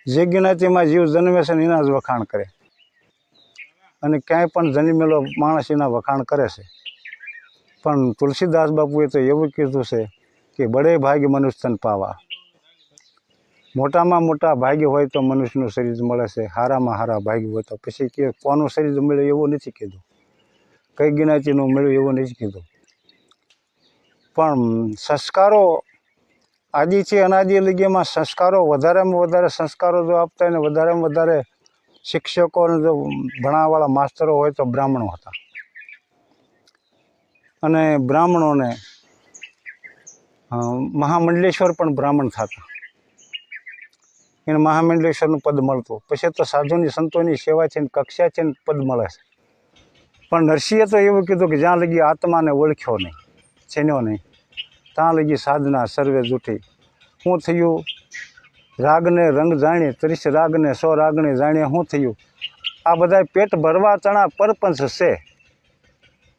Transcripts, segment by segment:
જે જ્ઞાતિમાં જીવ જન્મે છે ને એના જ વખાણ કરે, અને ક્યાંય પણ જન્મેલો માણસ એના વખાણ કરે છે. પણ તુલસીદાસ બાપુએ તો એવું કીધું છે કે બડે ભાગ્ય મનુષ્ય તન પાવા. મોટામાં મોટા ભાગ્ય હોય તો મનુષ્યનું શરીર મળે છે, હારામાં હારા ભાગ્ય હોય તો. પછી કે કોનું શરીર મળે એવું નથી કીધું, કઈ જ્ઞાતિનું મળ્યું એવું નથી કીધું. પણ સંસ્કારો આદિથી અનાદિ લગીમાં સંસ્કારો વધારેમાં વધારે સંસ્કારો જો આપતા હોય ને વધારેમાં વધારે શિક્ષકોને જો ભણાવવાવાળા માસ્તરો હોય તો બ્રાહ્મણો હતા. અને બ્રાહ્મણોને મહામંડલેશ્વર પણ બ્રાહ્મણ થતા, એને મહામંડલેશ્વરનું પદ મળતું. પછી તો સાધુની સંતોની સેવા છે ને કક્ષા છે ને પદ મળે છે. પણ નરસિંહે તો એવું કીધું કે જ્યાં લગી આત્માને ઓળખ્યો નહીં, છેન્યો નહીં, ત્યાં લગી સાધના સર્વે જૂઠી. શું થયું? રાગને રંગ જાણીએ, 30 રાગને 100 રાગને જાણીએ. શું થયું? આ બધા પેટ ભરવા તણા પરપંચ છે.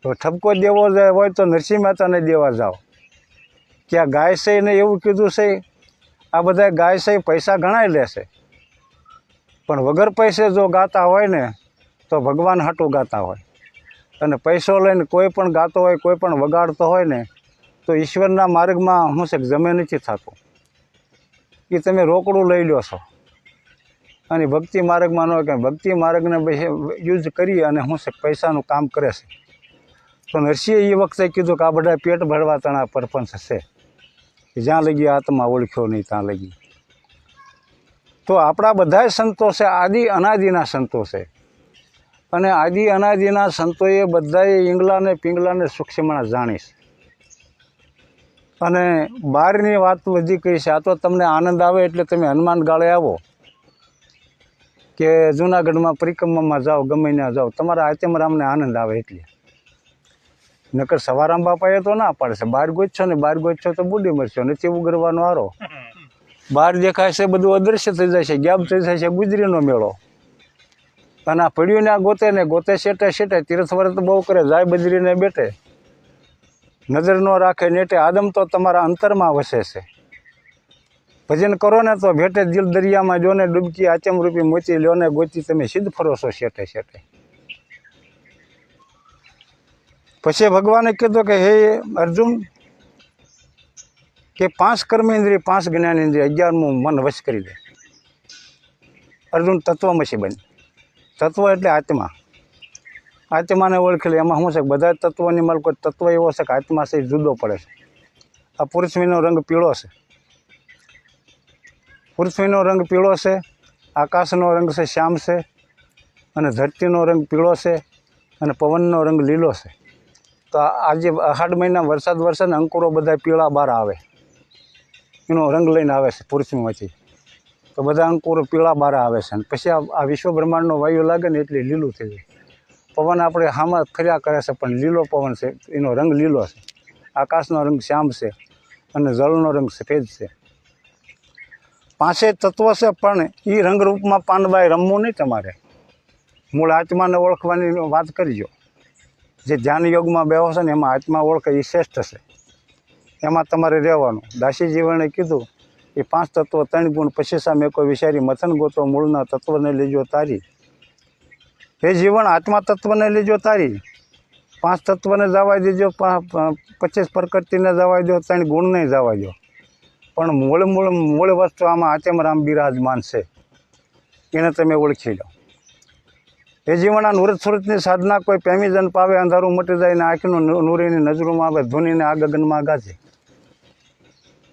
તો ઠપકો દેવો હોય તો નરસિંહ મહેતાને દેવા જાઓ. ક્યાં ગાય છે ને એવું કીધું છે? આ બધા ગાય છે પૈસા ઘણાય લેશે, પણ વગર પૈસે જો ગાતા હોય ને તો ભગવાન હાટું ગાતા હોય. અને પૈસો લઈને કોઈ પણ ગાતો હોય, કોઈ પણ વગાડતો હોય ને તો ઈશ્વરના માર્ગમાં શું છે જમે નથી થતું. એ તમે રોકડું લઈ લો છો. અને ભક્તિ માર્ગમાં ન હોય કે ભક્તિ માર્ગને યુઝ કરી અને શું છે પૈસાનું કામ કરે છે. તો નરસિંહે એ વખતે કીધું કે આ બધા પેટ ભરવા તણા પરપંચ છે, જ્યાં લગી આત્મા ઓળખ્યો નહીં ત્યાં લગી. તો આપણા બધા સંતો છે આદિ અનાદિના સંતો છે. અને આદિ અનાદિના સંતોએ બધાએ ઈંગલાને પિંગલાને સૂક્ષ્મણા જાણીશ. અને બહારની વાત વધી કહી છે. આ તો તમને આનંદ આવે એટલે તમે હનુમાન ગાળે આવો કે જૂનાગઢમાં પરિક્રમામાં જાઓ, ગમે ત્યાં જાઓ, તમારા આત્મરામને આનંદ આવે એટલે. નકર સવારામ બાપાએ તો ના પાડે છે, બહાર ગોચશો ને બહાર ગોચશો તો બુડી મરશો, નથી ઉગરવાનો આરો. બહાર દેખાય છે બધું અદૃશ્ય થઈ જાય છે, ગાયબ થઈ જાય છે, ગુજરીનો મેળો. અને આ પડ્યું ને આ ગોતે ને ગોતે શેટે શેટે તીર્થ વ્રત બહુ કરે, જાય બજરીને બેઠે, નજર ન રાખે નેટે. આદમ તો તમારા અંતરમાં વસે છે. ભજન કરો ને તો ભેટે દિલ દરિયામાં જો ને ડૂબકી આચમરૂપી મોતી લ્યો ને ગોતી, તમે સિદ્ધ ફરો છો શેટે શેટે. પછી ભગવાને કીધું કે હે અર્જુન, કે 5 કર્મેન્દ્રિય 5 જ્ઞાનેન્દ્રિય 11મું મન વશ કરી દે. અર્જુન તત્વમસી બની. તત્વ એટલે આત્મા. આત્માને ઓળખી લે. એમાં શું છે બધા તત્વોની માલ કોઈ તત્વ એવો છે કે આત્મા છે જુદો પડે છે. આ પૃથ્વીનો રંગ પીળો છે, પૃથ્વીનો રંગ પીળો છે, આકાશનો રંગ છે શ્યામ છે, અને ધરતીનો રંગ પીળો છે, અને પવનનો રંગ લીલો છે. તો આજે અષાઢ મહિના વરસાદ વરસે ને અંકુરો બધા પીળા બહાર આવે, એનો રંગ લઈને આવે છે પૃથ્વીમાંથી. તો બધા અંકુરો પીળા બહાર આવે છે. અને પછી આ વિશ્વ બ્રહ્માંડનો વાયુ લાગે ને એટલે લીલું થઈ જાય. પવન આપણે હામાં ફર્યા કરે છે પણ લીલો પવન છે, એનો રંગ લીલો છે. આકાશનો રંગ શ્યામ છે અને જળનો રંગ સફેદ છે. 5 તત્વો છે, પણ એ રંગરૂપમાં પાનબાઈ રમવું નહીં તમારે. મૂળ આત્માને ઓળખવાની વાત કરજો. જે ધ્યાન યોગમાં બેહો છે ને એમાં આત્મા ઓળખે એ શ્રેષ્ઠ છે, એમાં તમારે રહેવાનું. દાસી જીવણે કીધું એ 5 તત્વો 3 ગુણ પછી સામે કોઈ વિચારી મથન ગોતો મૂળના તત્વને લેજો તારી. એ જીવન આત્મા તત્વને લેજો તારી. 5 તત્વને જવા દેજો, 25 પ્રકૃતિને જવા દો, 3 ગુણને જવા દો. પણ મૂળ વસ્તુ આમાં આત્મરામ બિરાજમાન છે, એને તમે ઓળખી લો. એ જીવન આ નુરત સુરતની સાધના કોઈ પ્રેમીજન પાવે, અંધારું મટી જાય ને આંખનું નૂરીની નજરોમાં આવે, ધૂનીને આ ગગનમાં ગાજે.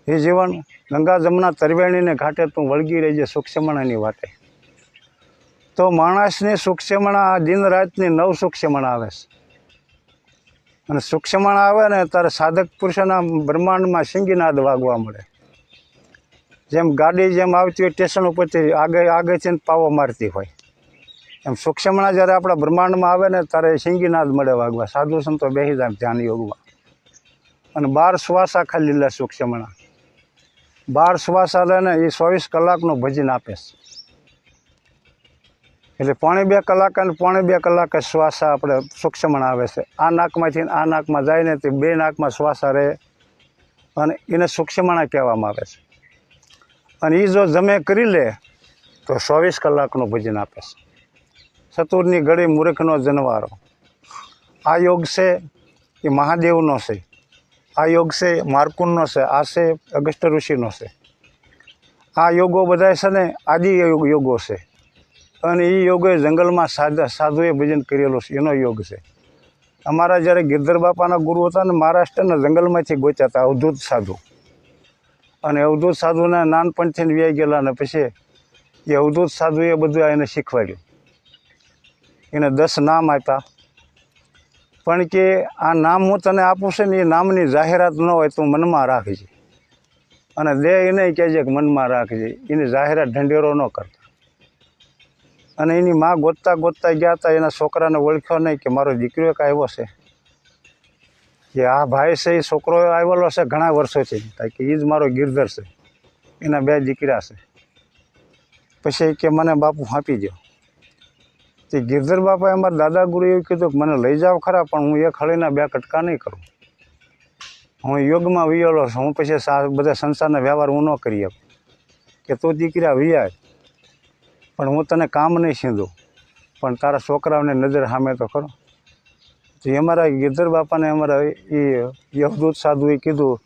એ જીવન ગંગા જમના તરવેણીને ઘાટે તું વળગી રહેજે સૂક્ષ્મણાની વાટે. તો માણસની સૂક્ષ્મણા દિન રાતની 9 સૂક્ષ્મણા આવે છે. અને સૂક્ષ્મણા આવે ને ત્યારે સાધક પુરુષોના બ્રહ્માંડમાં સિંગીનાદ વાગવા મળે. જેમ ગાડી જેમ આવતી હોય સ્ટેશન ઉપરથી આગેથી પાવો મારતી હોય, એમ સૂક્ષ્મણા જ્યારે આપણા બ્રહ્માંડમાં આવે ને ત્યારે સિંગીનાદ મળે વાગવા. સાધુ સંતો બેસી જાય ધ્યાન યોગમાં. અને 12 શ્વાસા ખાલી લે સૂક્ષ્મણા. 12 શ્વાસા લે ને એ 24 કલાકનું ભજન આપે છે. એટલે 1.5 કલાક અને 1.5 કલાક શ્વાસા આપણે સૂક્ષ્મણા આવે છે. આ નાકમાંથી આ નાકમાં જાય ને તે 2 નાકમાં શ્વાસા રહે, અને એને સૂક્ષ્મણા કહેવામાં આવે છે. અને એ જો જમે કરી લે તો તો 24 કલાકનું ભજન આપે છે। ચતુરની ઘડી મૂર્ખનો જનવારો, આ યોગ છે એ મહાદેવનો છે, આ યોગ છે માર્કુનનો છે, આ છે અગસ્ત્ય ઋષિનો છે। આ યોગો બધા છે ને આદિ યોગો છે, અને એ યોગોએ જંગલમાં સાધુએ ભજન કરેલું છે, એનો યોગ છે। અમારા જ્યારે ગિરધર બાપાના ગુરુ હતા ને, મહારાષ્ટ્રના જંગલમાંથી ગોત્યા હતા અવધૂત સાધુ, અને અવધૂત સાધુના નાનપણથી વ્યાઈ ગયેલા, ને પછી એ અવધૂત સાધુએ બધું એને શીખવાડ્યું, એને 10 નામ આપ્યા। પણ કે આ નામ હું તને આપું છે ને, એ નામની જાહેરાત ન હોય તું મનમાં રાખજે, અને દે એને કહેજે કે મનમાં રાખજે, એની જાહેરાત ઢંઢેરો ન કરતા। અને એની માં ગોતતા ગોતતા ગયા હતા, એના છોકરાને ઓળખ્યો નહીં કે મારો દીકરો એક આવ્યો છે, કે આ ભાઈ છે એ છોકરો આવેલો છે ઘણા વર્ષોથી, કે એ જ મારો ગિરધર છે, એના 2 દીકરા છે। પછી કે મને બાપુ આપી દો। તે ગિરધર બાપાએ અમારા દાદા ગુરુએ એવું કીધું કે મને લઈ જાઓ ખરા, પણ હું એક હળીના 2 કટકા નહીં કરું, હું યોગમાં વિયેલો છું, હું પછી બધા સંસારના વ્યવહાર હું ન કરી શકું, કે તું દીકરા વિયાય પણ હું તને કામ નહીં સીંધું, પણ તારા છોકરાઓને નજર સામે તો ખરો। તો અમારા ગિરધર બાપાને અમારા એ અવધૂત સાધુએ કીધું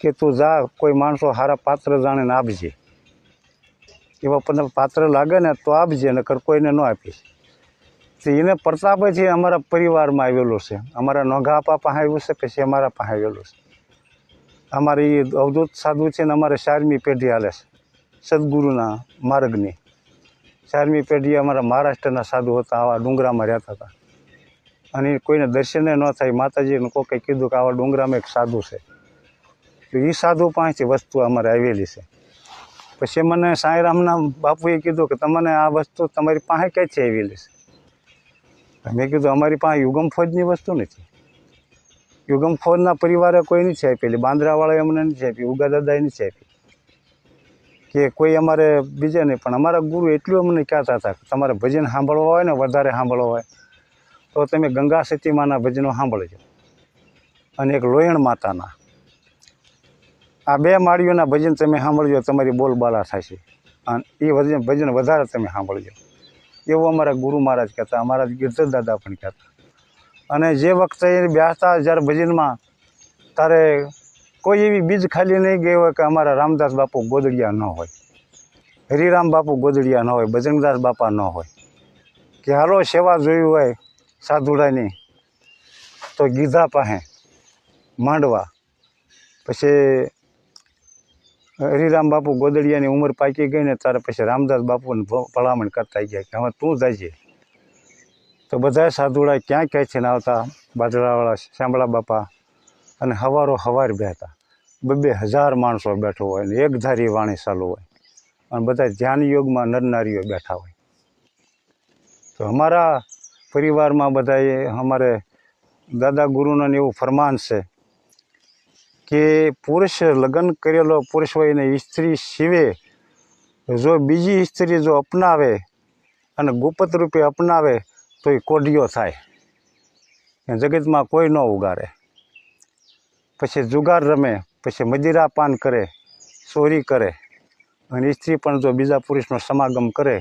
કે તું જા, કોઈ માણસો સારા પાત્ર જાણીને આપજે, એવા પાત્ર લાગે ને તો આપજે, નકર કોઈને ન આપીશ। તો એને પ્રતાપથી અમારા પરિવારમાં આવેલું છે, અમારા નોઘા આપા પાસે આવ્યું છે, પછી અમારા પાસે આવેલું છે। અમારે એ અવધૂત સાધુ છે ને અમારે 4મી પેઢી હાલે છે સદગુરુના માર્ગની। 4મી પેઢી અમારા મહારાષ્ટ્રના સાધુ હતા, આવા ડુંગરામાં રહેતા હતા, અને કોઈને દર્શને ન થાય, માતાજીને કોકે કીધું કે આવા ડુંગરામાં એક સાધુ છે, તો એ સાધુ પાસેથી વસ્તુ અમારે આવેલી છે। પછી મને સાંઈરામના બાપુએ કીધું કે તમને આ વસ્તુ તમારી પાસે ક્યાંથી આવેલી છે? મેં કીધું અમારી પાસે યુગમ ફોજની વસ્તુ નથી, યુગમ ફોજના પરિવારે કોઈ નથી આપેલી, બાંદ્રાવાળાએ અમને નથી આપી, ઉગા દાદાએ નથી આપી, કે કોઈ અમારે બીજે નહીં, પણ અમારા ગુરુ એટલું અમને કહેતા હતા કે તમારે ભજન સાંભળવા હોય ને, વધારે સાંભળવા હોય તો તમે ગંગા સતીમાના ભજનો સાંભળજો, અને એક લોયણ માતાના, આ 2 માળીઓના ભજન તમે સાંભળજો, તમારી બોલબાલા થશે, અને એ ભજન વધારે તમે સાંભળજો, એવું અમારા ગુરુ મહારાજ કહેતા, અમારા ગિરધર દાદા પણ કહેતા। અને જે વખતે એ બેસતા જ્યારે ભજનમાં, ત્યારે કોઈ એવી બીજ ખાલી નહીં ગઈ હોય કે અમારા રામદાસ બાપુ ગોદડિયા ન હોય, હરિરામ બાપુ ગોદડિયા ન હોય, બજરંગદાસ બાપા ન હોય, કે હાલો સેવા જોયું હોય સાધુડાની તો ગીધા પાસે માંડવા, પછી હરિરામ બાપુ ગોદડિયાની ઉંમર પાકી ગઈ ને ત્યારે પછી રામદાસ બાપુને ભલામણ કરતા ગયા કે હવે તું જજે। તો બધા સાધુડા ક્યાં ક્યાંથી આવતા, બાજરાવાળા શામળા બાપા, અને હવાર બેઠા, 2,000 માણસો બેઠો હોય ને એકધારી વાણી ચાલુ હોય, અને બધા ધ્યાન યોગમાં નરનારીઓ બેઠા હોય। તો અમારા પરિવારમાં બધાએ અમારે દાદા ગુરુનું એવું ફરમાન છે કે પુરુષ લગ્ન કરેલો પુરુષ હોય ને સ્ત્રી સિવે જો બીજી સ્ત્રી જો અપનાવે અને ગુપ્ત રૂપે અપનાવે તો એ કોઢિયો થાય, જગતમાં કોઈ ન ઉગારે। પછી જુગાર રમે, પછી મદિરા પાન કરે, ચોરી કરે, અને સ્ત્રી પણ જો બીજા પુરુષનો સમાગમ કરે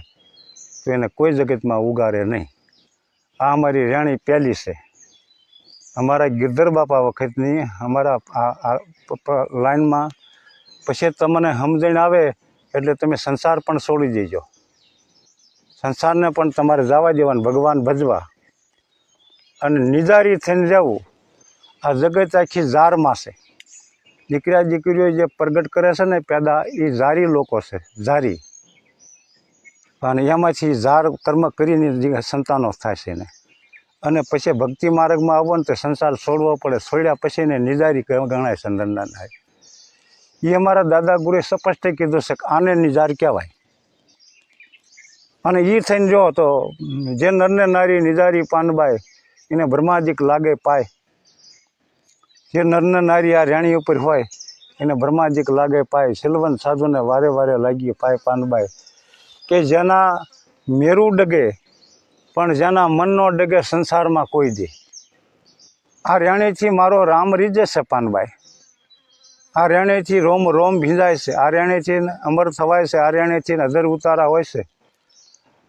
તો એને કોઈ જગતમાં ઉગારે નહીં। આ અમારી રાણી પહેલી છે, અમારા ગિરધર બાપા વખતની અમારા લાઈનમાં। પછી તમને સમજણ આવે એટલે તમે સંસાર પણ છોડી દેજો, સંસારને પણ તમારે જવા દેવાનું, ભગવાન ભજવા, અને નિજારી થઈને રહેવું। આ જગત આખી ઝારમાં છે, દીકરા દીકરીઓ જે પ્રગટ કરે છે ને પેદા, એ ઝારી લોકો છે, ઝારી, અને એમાંથી ઝાર કર્મ કરીને સંતાનો થાય છે ને, અને પછી ભક્તિ માર્ગમાં આવો ને તો સંસાર છોડવો પડે, છોડ્યા પછી ને નિજારી ગણાય છે નરના થાય। એ અમારા દાદા ગુરુએ સ્પષ્ટ કીધું છે કે આને નિજાર કહેવાય। અને એ થઈને જો તો જે નરને નારી નિજારી પાનબાઈ એને બ્રહ્માદિક લાગે પાય, જે નરને નારી આ રાણી ઉપર હોય એને બ્રહ્માદિક લાગે પાય, સિલવંત સાધુને વારે વારે લાગી પાય પાનબાઈ, કે જેના મેરું ડગે પણ જેના મનનો ડગે સંસારમાં કોઈ દે। આ રાણીથી મારો રામ રીજે છે પાનબાઈ, આ રેણેથી રોમ રોમ ભીંજાય છે, આ રેણેથી અમર થવાય છે, આ રેણેથી અધર ઉતારા હોય છે,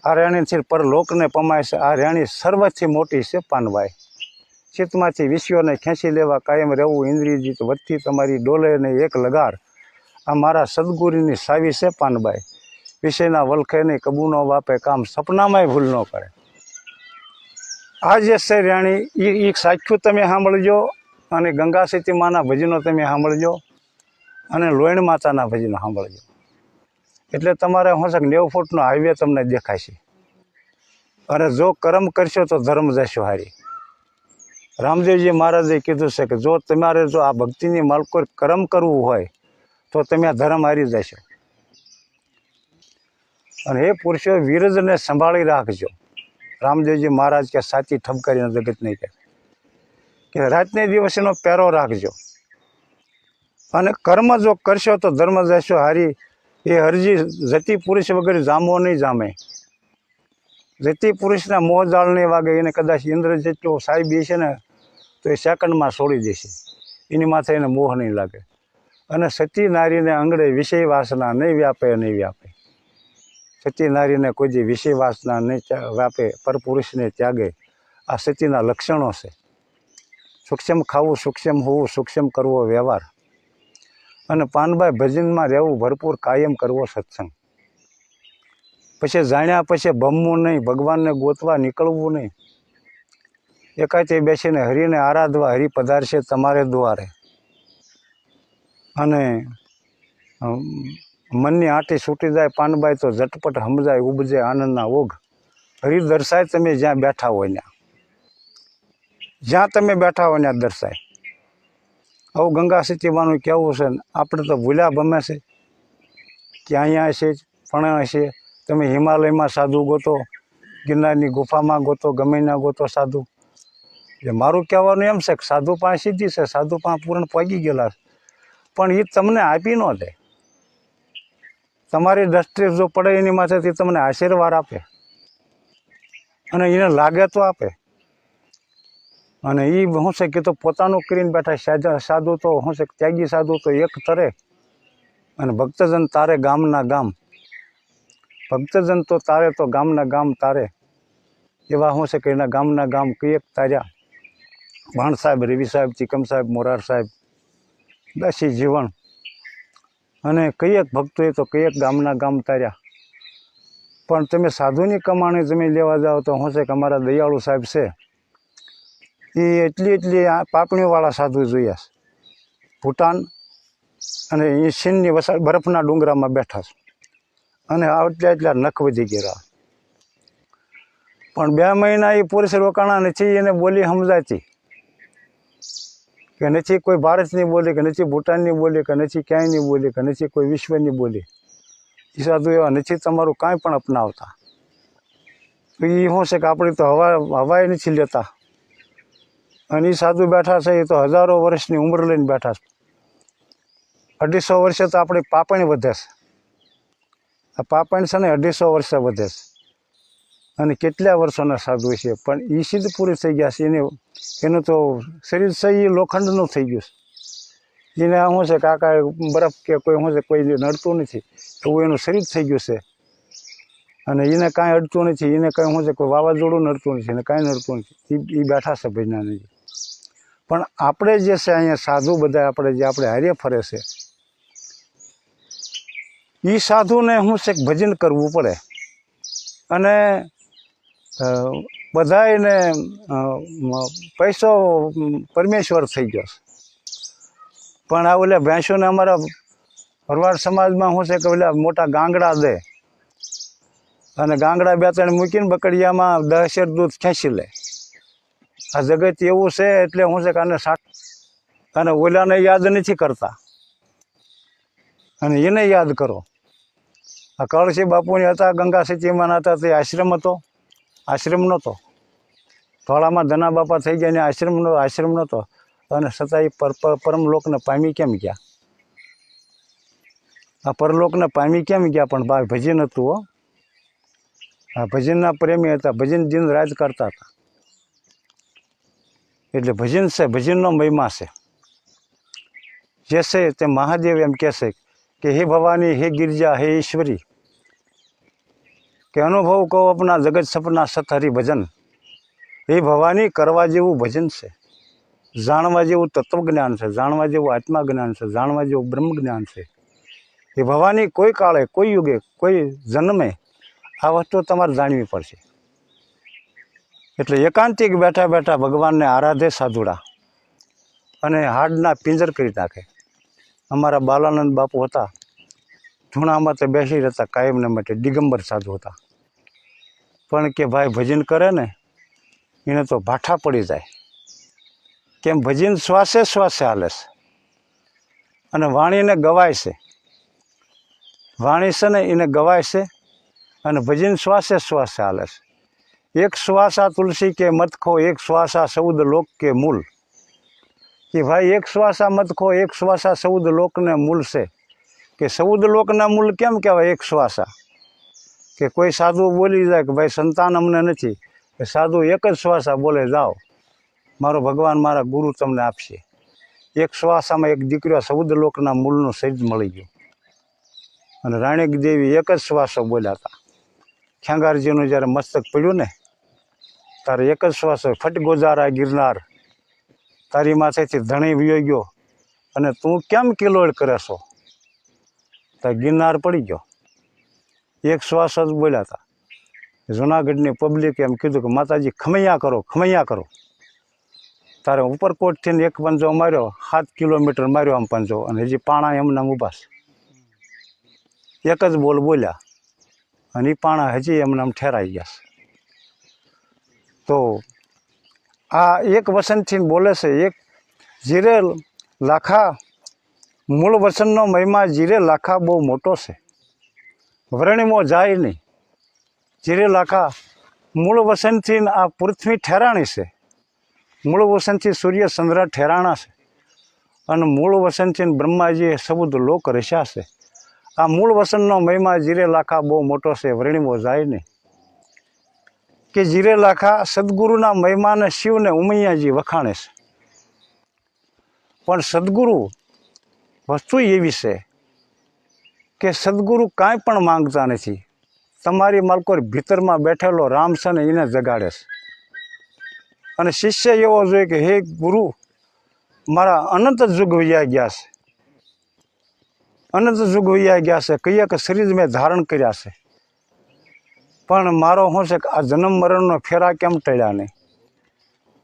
આ રેણીથી પરલોકને પમાય છે. આ રેણી સર્વથી મોટી છે પાનબાઈ. ચિત્તમાંથી વિશ્વને ખેંચી લેવા કાયમ રહેવું ઇન્દ્રિયજીત વધતી તમારી ડોલે ને એક લગાર. આ મારા સદગુરુની સાવી છે પાનબાઈ. વિષયના વલખે નહીં કબૂનો વાપે કામ, સપનામાંય ભૂલ ન કરે. આ જે છે રેણી એ સાખ્યું તમે સાંભળજો, અને ગંગા સીતી માના ભજનો તમે સાંભળજો, અને લોયણ માતાના ભજનો સાંભળજો. એટલે તમારે શું છે 90 ફૂટનો હાઈવે તમને દેખાશે. અને જો કર્મ કરશો તો ધર્મ જશો હારી. રામદેવજી મહારાજે કીધું છે કે જો તમારે જો આ ભક્તિની માલકો કર્મ કરવું હોય તો તમે આ ધર્મ હારી જશો. અને એ પુરુષો વિરજને સંભાળી રાખજો. રામદેવજી મહારાજ કે સાચી ઠપકારીનો જગત નહીં કે રાતને દિવસનો પહેરો રાખજો. અને કર્મ જો કરશો તો ધર્મ જશો હારી. એ હરજી જતી પુરુષ વગર જામો નહીં જામે. જતી પુરુષના મોહ જાળ નહીં વાગે. એને કદાચ ઇન્દ્ર જેટલો સાહેબ છે ને તો એ સેકન્ડમાં છોડી દેશે. એની માથે એને મોહ નહીં લાગે. અને સતી નારીને અંગડે વિષય વાસના નહીં વ્યાપે. સતી નારીને કોઈ જે વિષય વાસના નહીં વ્યાપે, પરપુરુષને ત્યાગે. આ સતીના લક્ષણો છે. સૂક્ષ્મ ખાવું, સૂક્ષ્મ હોવું, સૂક્ષ્મ કરવો વ્યવહાર. અને પાનબાઈ ભજનમાં રહેવું ભરપૂર, કાયમ કરવો સત્સંગ. પછી જાણ્યા પછી ભમવું નહીં, ભગવાનને ગોતવા નીકળવું નહીં. એકાંતે બેસીને હરિને આરાધવા, હરિ પધારશે તમારે દ્વારે. અને મનની આંટી છૂટી જાય પાનબાઈ તો ઝટપટ સમજાય, ઉપજે આનંદના ઓઘ. હરિ દર્શાય તમે જ્યાં બેઠા હોય ત્યાં. જ્યાં તમે બેઠા હોય ત્યાં દર્શાય. આવું ગંગા સીતીમાનું કહેવું છે ને આપણે તો ભૂલ્યા ભમે છે કે અહીંયા હશે પણ હશે. તમે હિમાલયમાં સાધુ ગોતો, ગિરનારની ગુફામાં ગોતો, ગમે ના ગોતો સાધુ. એ મારું કહેવાનું એમ છે કે સાધુ પાસે સીધી છે, સાધુ પાસે પૂર્ણ પગી ગયેલા છે, પણ એ તમને આપી ન દે. તમારી દ્રષ્ટિએ જો પડે એની માથેથી તમને આશીર્વાદ આપે, અને એને લાગે તો આપે. અને એ શું છે કે તો પોતાનું કરીને બેઠા. સાધુ તો શું છે ત્યાગી સાધુ તો એક તરે, અને ભક્તજન તારે ગામના ગામ. ભક્તજન તો તારે તો ગામના ગામ તારે. એવા શું છે કે એના ગામના ગામ કઈક તાર્યા. ભાણ સાહેબ, રવિ સાહેબ, ચિકમ સાહેબ, મોરાર સાહેબ, દાસી જીવણ. અને કઈક ભક્તોએ તો કઈક ગામના ગામ તાર્યા. પણ તમે સાધુની કમાણી તમે લેવા જાઓ તો શું છે કે અમારા દયાળુ સાહેબ છે એ એટલી પાપણીવાળા સાધુ જોયા છે. ભૂટાન અને એ ચીનની વસાડ બરફના ડુંગરામાં બેઠા છે. અને એટલા નખ વધી ગયા. પણ 2 મહિના એ પુરુષ રોકાણા નથી. એને બોલી સમજાતી કે નથી કોઈ ભારતની બોલી, કે નથી ભૂટાનની બોલી, કે નથી ક્યાંયની બોલી, કે નથી કોઈ વિશ્વની બોલી. એ સાધુ એવા નથી તમારું કાંઈ પણ અપનાવતા. તો એ શું છે કે આપણે તો હવાએ નથી લેતા. અને એ સાધુ બેઠા છે એ તો હજારો વર્ષની ઉંમર લઈને બેઠા છે. 250 વર્ષે તો આપણી પાપણ વધે છે. આ પાપણ છે ને 250 વર્ષે વધે છે. અને કેટલા વર્ષોના સાધુ છે, પણ એ સિદ્ધ પુરુષ થઈ ગયા છે. એનું તો શરીર છે એ લોખંડનું થઈ ગયું છે. એને શું છે કે આકાશ બરફ કે કોઈ શું છે કોઈ નડતું નથી એવું એનું શરીર થઈ ગયું છે. અને એને કાંઈ અડતું નથી. એને કાંઈ શું છે કોઈ વાવાઝોડું નડતું નથી, એને કાંઈ નડતું નથી. એ બેઠા છે ભજનાની. પણ આપણે જે છે અહીંયા સાધુ બધા આપણે જે આપણે હારે ફરે છે એ સાધુને શું છે ભજન કરવું પડે. અને બધાને પૈસો પરમેશ્વર થઈ ગયો છે. પણ આ ઓલા ભેંસોને અમારા ભરવાડ સમાજમાં શું છે કે ઓલા મોટા ગાંગડા દે, અને ગાંગડા 2-3 મૂકીને બકડિયામાં 10 શેર દૂધ ખેંચી લે. આ જગત એવું છે. એટલે શું છે કે આને અને ઓલાને યાદ નથી કરતા, અને એને યાદ કરો. આ કળશી બાપુની હતા, ગંગા સીતીમાં હતા, તે આશ્રમ હતો, આશ્રમ નહોતો. ધોળામાં ધના બાપા થઈ ગયા ને આશ્રમ નહોતો. અને છતાં એ પરમલોકને પામી કેમ ગયા? આ પરલોકને પામી કેમ ગયા? પણ ભાઈ ભજન હતું હો. આ ભજનના પ્રેમી હતા. ભજન દિન રાત કરતા હતા. એટલે ભજન છે, ભજનનો મહિમા છે. जैसे ते महादेव एम कहसे कि हे भवानी, हे गिरजा, हे ईश्वरी, के अनुभव को अपना जगत सपना सतहरी भजन। हे भवानी, करवा जेवुं भजन से, जाणवा जेवुं तत्वज्ञान से, जाणवा जेवुं आत्मा ज्ञान से, जाणवा जेवुं ब्रह्म ज्ञान से। हे भवानी, कोई काले, कोई युगे, कोई जन्मे आ वस्तु तमारे जाणवी पड़शे। एटले एकांतिक बैठा बैठा भगवान ने आराधे साधुड़ा अने हाडना पिंजर करी नाखे। अमारा बालानंद बापू हता, धूणा माथे बेसी रहता कायमने माटे, दिगंबर साधु हता। पण के भाई भजन करे ने एने तो भाठा पड़ी जाए। केम भजन श्वासे श्वासे हाले छे अने वाणीने गवाय छे। वाणी छे ने एने गवाय छे अने भजन श्वासे श्वासे हाले छे। एक श्वासा तुलसी के मत खो, एक श्वासा सऊद लोक के मूल। कि भाई एक श्वासा मत खो, एक श्वासा सऊद लोक ने मूल से। कि सऊद लोक ना मूल केम कहेवाय? एक श्वासा। कि कोई साधु बोली जाए कि भाई संतान अमने नथी, कि साधु एक ज श्वासा बोले जाओ मारो भगवान मारा गुरु तमने आपशे। एक श्वासा में एक दीकरो सऊद लोकना मूलनो सज मळी गयो। अने राणी देवी एक ज श्वासो बोल्या था। खेंगारजीनुं ज्यारे मस्तक पड्युं ने तारे एक ज श्वासो, फट गोजारा गिरनार, तारी माथेथी धणी वयो गयो अने तू केम किलोळ करे छो? तो गिरनार पड़ी गयो। एक श्वास ज बोल्या था। जूनागढ़नी पब्लिक एम कीधुं कि माताजी खमैया करो, खमैया करो। तारे उपरकोट थी एक पंजो मार्यो, 7 किलोमीटर मार्यो आम पंजो, अने हजी पाणा एमने ऊभा छे। एक ज बोल बोल्या अने पाणा हजी एमने ठहराई गया। तो आ एक वचन थी बोले से, एक जीरे लाखा मूल वचननो महिमा जीरे लाखा बहु मोटो से, वर्णिमो जाय नहीं। जीरे लाखा मूल वचन थी आ पृथ्वी ठहराणी से, मूल वचन थी सूर्य चंद्र ठहराणा से, अने मूल वचन थी ब्रह्माजी सबुद लोक रस्या से। आ मूल वचननो महिमा जीरे लाखा बहु मोटो से, वर्णिमो जाय नहीं। कि जीरे लाखा सद्गुरुना महिमा ने शिव ने उमैयाजी वखाणे छे। पण सद्गुरु वस्तु एवी छे कि सद्गुरु कांई पण मांगता नथी। तमारी मालकोर भीतरमां बैठेलो राम छे ने एने जगाड़े छे। अने शिष्य एवो जोईए कि हे गुरु, मारा अनंत जुग वया गया छे, अनंत जुग वया गया छे, कईया के शरीर में धारण कर्या छे, पण मारो शुं छे कि आ जन्म मरणनो फेरा केम टळ्या नहीं?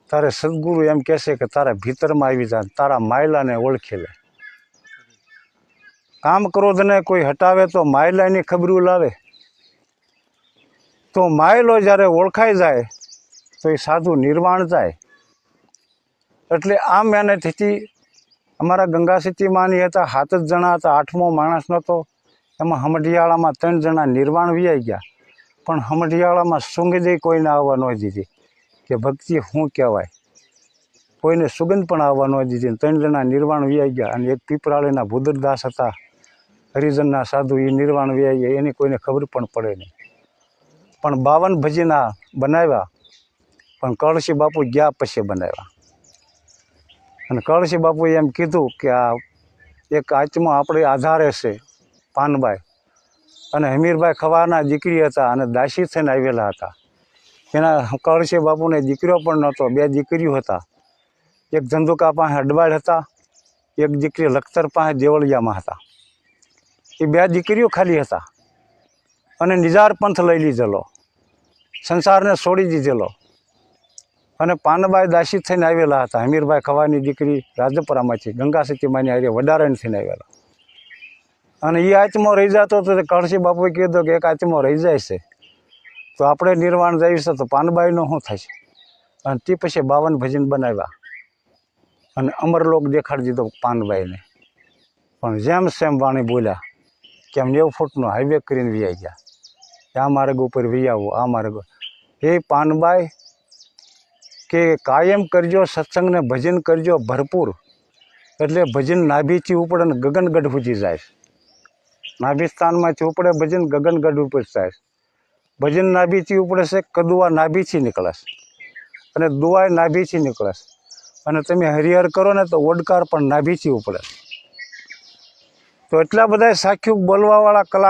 तारे सद्गुरु एम कहे कि तारा भीतरमां आवी जा, तारा मायलाने ओळखी ले। काम क्रोध ने कोई हटावे तो मायलानी खबरू लावे। तो मायलो ज्यारे ओळखाई जाए तो ये साधु निर्वाण जाए। एटले आ मेहनतथी अमारा गंगा सिटी मानी हता 7 ज जणा हता, 8मो माणस नतो। एमां हमडियाळामां 3 जणा निर्वाण वियाई गया। पण हमडियाळामां सुगंधे कोईने आववा न दीधी कि भक्ति शुं कहेवाय। कोईने सुगंध पण आववा न दीधी। 3 जणा निर्वाण वियाई गया। अने एक पीपराळीना भूदरदास हता, हरिजनना साधु, ये निर्वाण वियाई गया। एनी कोईने खबर पण पड़े नहीं। पण 52 भजना बनाव्या, पण कळशी बापू गया पछी बनाव्या। अने कळशी बापू एम कीधुं कि आ एक आत्मा आपणे आधारे छे, पानबाई अने हमीरबाई खवाना दीकरी हता अने दासी थईने आवेला हता। एना कळशी बापूने दीकरो पण नहोतो, 2 दीकरीओ हता। एक धंधुका पासे अडवाड़ हता, एक दीकरी लखतर पासे देवळियामां हता। ए 2 दीकरीओ खाली हता अने निजार पंथ लई लीधेलो, संसारने छोड़ी दीधेलो। अने पानबाई दासी थईने आवेला हता। हमीरबाई खवानी दीकरी રાજપરામાંથી ગંગા સિટીમાંની હારે વડારણ થઈને આવેલા। અને એ આત્મો રહી જતો તો કળશી બાપુએ કીધું કે એક આત્મો રહી જાય છે તો આપણે નિર્વાણ જઈએ છે તો પાનબાઈનું શું થશે? અને તે પછી 52 ભજન બનાવ્યા અને અમરલોક દેખાડી દીધો પાનબાઈને। પણ જેમ સેમ વાણી બોલ્યા કે આમ 90 ફૂટનો હાઈવે કરીને વી ગયા, આ માર્ગ ઉપર વી આવો, આ માર્ગ। એ પાનબાઈ કે કાયમ કરજો સત્સંગ ने भजन करजो भरपूर, एटले भजन नाभीथी उपड़े ने गगनगढ़ सूधी जाए। नाभि स्थानमांथी उपड़े भजन गगनगढ़ उपर जाए। भजन नाभीथी उपड़े छे, कदुआ नाभीथी निकळे अने दुआय नाभीथी निकळे। अने तमे हरिहर करो ने तो ओडकार पण नाभीथी उपड़े। તો એટલા બધા સાખ્યું બોલવાવાળા કલાકાર